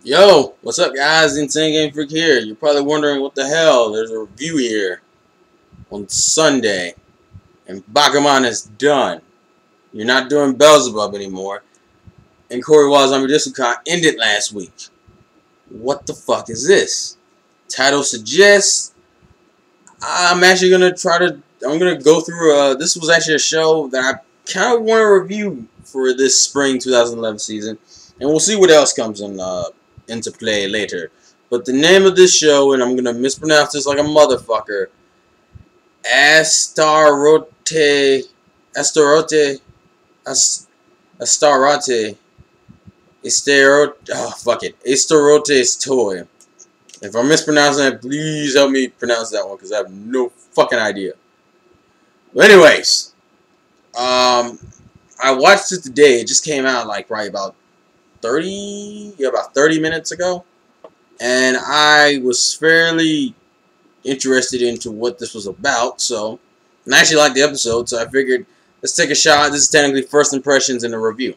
Yo, what's up guys? Insane Game Freak here. You're probably wondering what the hell. There's a review here on Sunday, and Bakuman is done. You're not doing Beelzebub anymore, and Corey Zombie Discount ended last week. What the fuck is this? Title suggests I'm actually I'm gonna go through. This was actually a show that I kind of want to review for this spring 2011 season, and we'll see what else comes into play later. But the name of this show, and I'm gonna mispronounce this like a motherfucker, Astarotte, Astarotte, Astarotte, Astarote's Toy. If I'm mispronouncing it, please help me pronounce that one because I have no fucking idea. But anyways, I watched it today. It just came out like probably about 30 minutes ago, and I was fairly interested into what this was about. So, and I actually liked the episode, so I figured let's take a shot. This is technically first impressions in the review.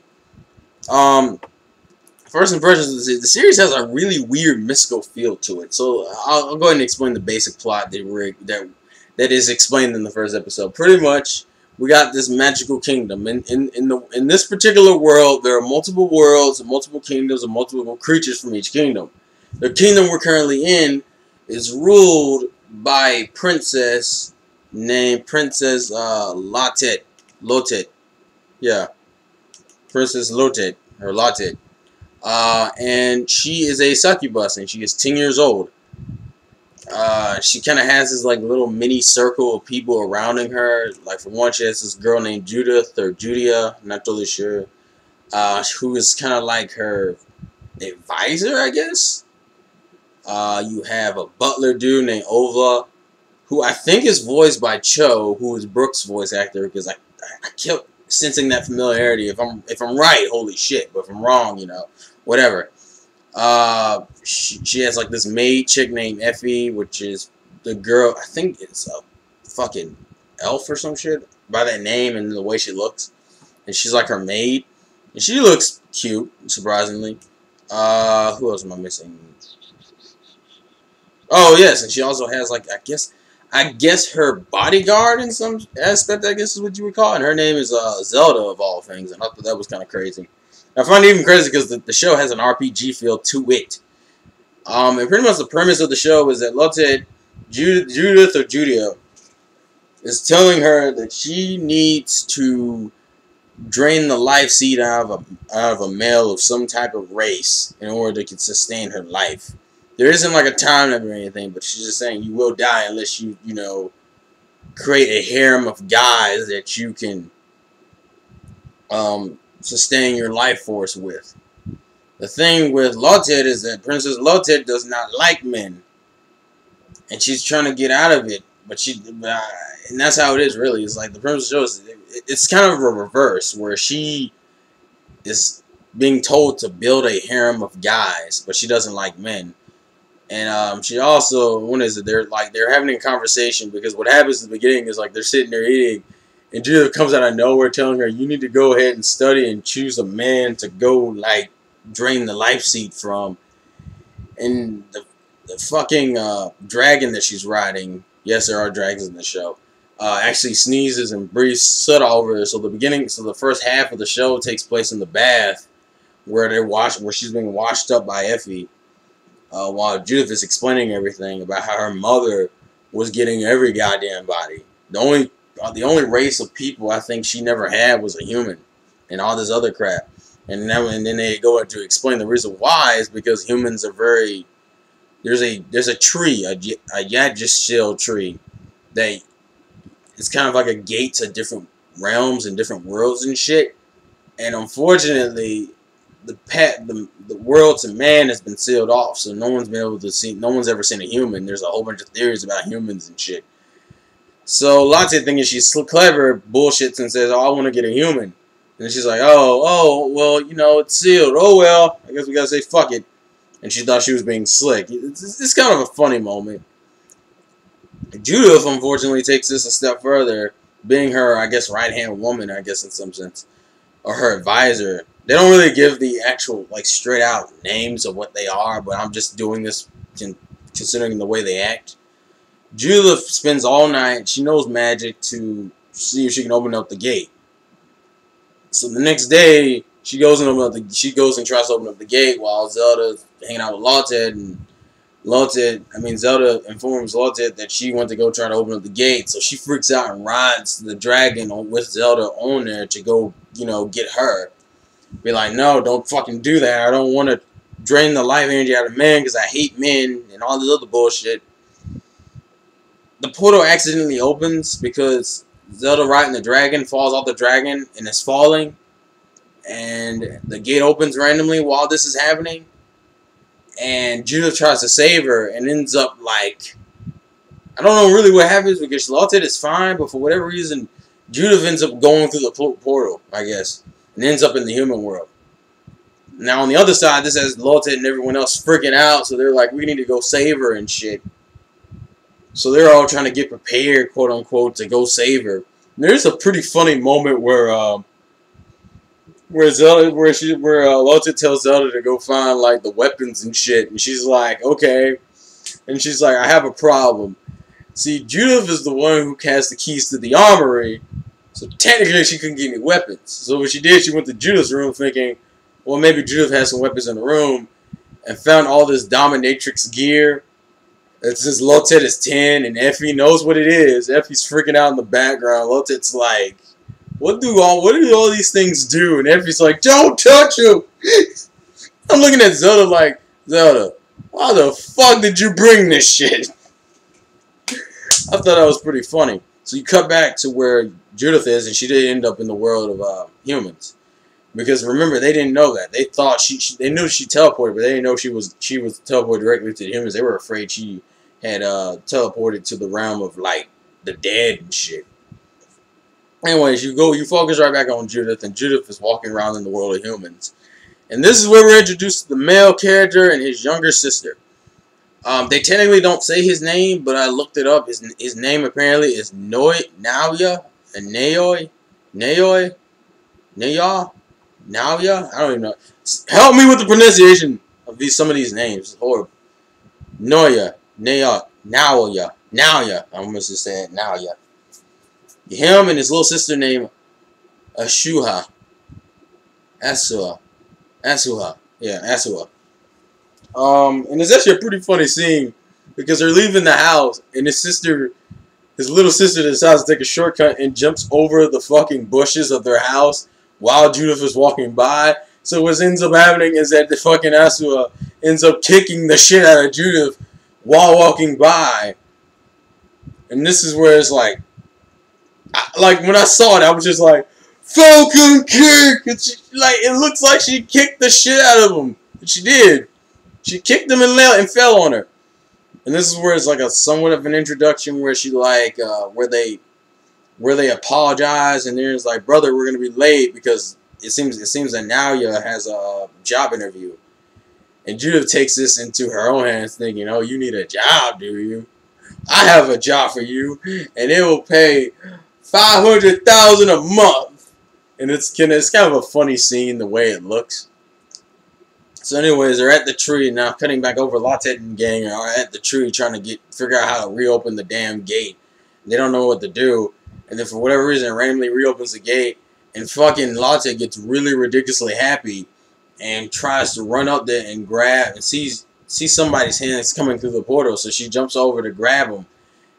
First impressions, the series has a really weird mystical feel to it. So I'll go ahead and explain the basic plot that is explained in the first episode. Pretty much, we got this magical kingdom. In this particular world, there are multiple worlds, and multiple kingdoms, and multiple creatures from each kingdom. The kingdom we're currently in is ruled by a princess named Princess Lotet. Yeah, Princess Lotet or Lotet. And she is a succubus, and she is 10 years old. She kind of has this like little mini circle of people surrounding her. Like for one, she has this girl named Judith or Judia, I'm not totally sure, who is kind of like her advisor, I guess. You have a butler dude named Ova, who I think is voiced by Cho, who is Brooks' voice actor, because I kept sensing that familiarity. If I'm right, holy shit. But if I'm wrong, you know, whatever. She has like this maid chick named Effie, which is the girl. I think it's a fucking elf or some shit by that name and the way she looks. And she's like her maid, and she looks cute, surprisingly. Who else am I missing? Oh yes, and she also has like I guess her bodyguard in some aspect, I guess is what you would call it. And her name is Zelda of all things, and I thought that was kind of crazy. I find it even crazy because the show has an RPG feel to it. And pretty much the premise of the show is that Lotte, Judith or Judia, is telling her that she needs to drain the life seed out of a male of some type of race in order to sustain her life. There isn't like a time limit or anything, but she's just saying you will die unless you create a harem of guys that you can sustain your life force with. The thing with Lotet is that Princess Lotet does not like men, and she's trying to get out of it. And that's how it is really. It's like the princess shows. It's kind of a reverse where she is being told to build a harem of guys, but she doesn't like men. And she also, when is it? They're having a conversation because what happens in the beginning is like they're sitting there eating, and Judith comes out of nowhere telling her, "You need to go ahead and study and choose a man to go like drain the life seed from." And the fucking dragon that she's riding, yes, there are dragons in the show, actually sneezes and breathes soot all over her. So the first half of the show takes place in the bath where she's being washed up by Effie. While Judith is explaining everything about how her mother was getting every goddamn body. The only race of people I think she never had was a human, and all this other crap. And then they go to explain the reason why is because humans are very. There's a tree, a Yagishil tree, that it's kind of like a gate to different realms and different worlds and shit. And unfortunately, the world to man has been sealed off, so no one's been able to see. No one's ever seen a human. There's a whole bunch of theories about humans and shit. So Lotte thinking she's clever, bullshits and says, "Oh, I want to get a human." And she's like, "Oh, well, you know, it's sealed. Oh well, I guess we gotta say fuck it." And she thought she was being slick. It's kind of a funny moment. Judith, unfortunately, takes this a step further, being her, I guess, right-hand woman, I guess in some sense, or her advisor. They don't really give the actual, like, straight out names of what they are, but I'm just doing this considering the way they act. Judith spends all night. She knows magic to see if she can open up the gate. So the next day, she goes and tries to open up the gate while Zelda's hanging out with Lotted, and Zelda informs Lotted that she went to go try to open up the gate. So she freaks out and rides the dragon with Zelda on there to go, get her. Be like, no, don't fucking do that. I don't want to drain the life energy out of men because I hate men and all this other bullshit. The portal accidentally opens because Zelda riding the dragon falls off the dragon and is falling. And the gate opens randomly while this is happening. And Judith tries to save her and ends up like... I don't know really what happens because Lotted is fine, but for whatever reason, Judith ends up going through the portal, I guess. And ends up in the human world. Now on the other side, this has Lotted and everyone else freaking out, so they're like, we need to go save her and shit. So they're all trying to get prepared, quote unquote, to go save her. And there's a pretty funny moment where Lotted tells Zelda to go find like the weapons and shit, and she's like, okay. And she's like, I have a problem. See, Judith is the one who cast the keys to the armory. So technically she couldn't get any weapons. So what she did, she went to Judith's room thinking, well, maybe Judith has some weapons in the room, and found all this dominatrix gear. It says Lotted is 10, and Effie knows what it is. Effie's freaking out in the background. Loted's like, what do all these things do? And Effie's like, don't touch him! I'm looking at Zelda like, Zelda, why the fuck did you bring this shit? I thought that was pretty funny. So you cut back to where Judith is, and she did end up in the world of humans. Because remember, they didn't know that. They thought they knew she teleported, but they didn't know she was teleported directly to the humans. They were afraid she had teleported to the realm of like the dead and shit. Anyways, you focus right back on Judith, and Judith is walking around in the world of humans. And this is where we're introduced to the male character and his younger sister. They technically don't say his name, but I looked it up. His name apparently is Naoya, and Naoya. I don't even know. Help me with the pronunciation of some of these names. It's horrible. Naoya. I almost just said Naoya. Him and his little sister named Asuha. Yeah, Asuha. And it's actually a pretty funny scene because they're leaving the house and his little sister decides to take a shortcut and jumps over the fucking bushes of their house while Judith is walking by. So what ends up happening is that the fucking Asuha ends up kicking the shit out of Judith while walking by. And this is where it's like, when I saw it, I was just like, Falcon kick! It looks like she kicked the shit out of him. She did. She kicked him and fell on her. And this is where it's like a somewhat of an introduction where she where they apologize and there's like, brother, we're gonna be late because it seems that Naoya has a job interview. And Judith takes this into her own hands thinking, oh, you need a job, do you? I have a job for you and it will pay $500,000 a month. And it's kind of a funny scene the way it looks. So anyways, they're at the tree now, cutting back over. Lotted and gang are at the tree trying to figure out how to reopen the damn gate. They don't know what to do, and then for whatever reason, it randomly reopens the gate, and fucking Lotted gets really ridiculously happy and tries to run up there and grab and sees somebody's hands coming through the portal, so she jumps over to grab him.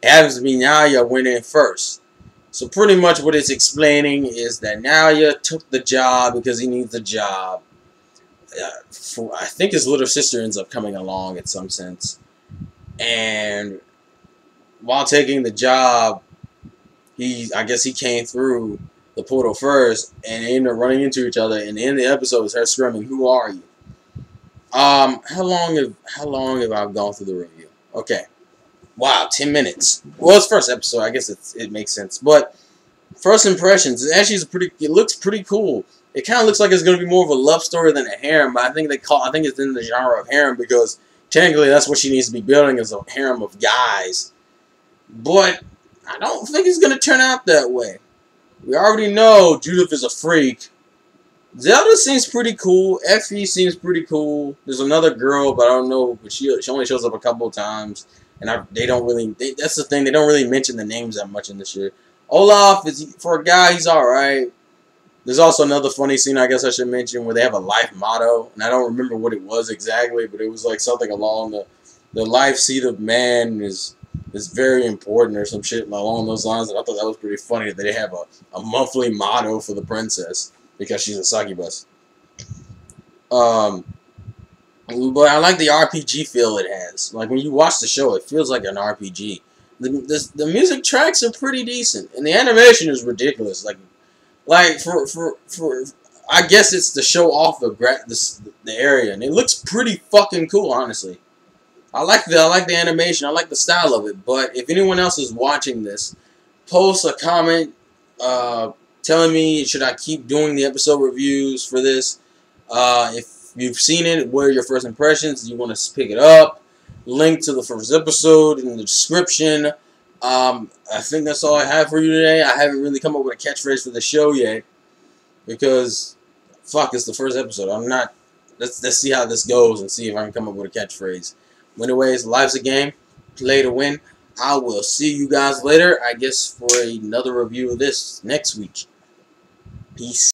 It happens to be Naoya went in first. So pretty much what it's explaining is that Naoya took the job because he needs a job. I think his little sister ends up coming along in some sense. And while taking the job, I guess he came through the portal first, and they ended up running into each other. And the end of the episode is her screaming, "Who are you?" How long have I gone through the review? Okay. Wow, 10 minutes. Well, it's first episode. I guess it makes sense. But first impressions, it looks pretty cool. It kind of looks like it's going to be more of a love story than a harem, but I think it's in the genre of harem because technically that's what she needs to be building, is a harem of guys. But I don't think it's going to turn out that way. We already know Judith is a freak, Zelda seems pretty cool. Effie seems pretty cool. There's another girl, but I don't know. But she only shows up a couple of times, and they don't really. That's the thing. They don't really mention the names that much in this shit. Olaf is for a guy. He's all right. There's also another funny scene I guess I should mention where they have a life motto, and I don't remember what it was exactly, but it was like something along the life seed of man is very important or some shit along those lines. And I thought that was pretty funny that they have a monthly motto for the princess because she's a succubus. Um, but I like the RPG feel it has. Like when you watch the show, it feels like an RPG. The music tracks are pretty decent, and the animation is ridiculous. Like for I guess it's to show off the area, and it looks pretty fucking cool, honestly. I like the animation, I like the style of it. But if anyone else is watching this, post a comment telling me should I keep doing the episode reviews for this. If you've seen it, what are your first impressions? Do you want to pick it up? Link to the first episode in the description. I think that's all I have for you today. I haven't really come up with a catchphrase for the show yet because, fuck, it's the first episode. I'm not. Let's see how this goes and see if I can come up with a catchphrase. Anyways, life's a game. Play to win. I will see you guys later, I guess, for another review of this next week. Peace.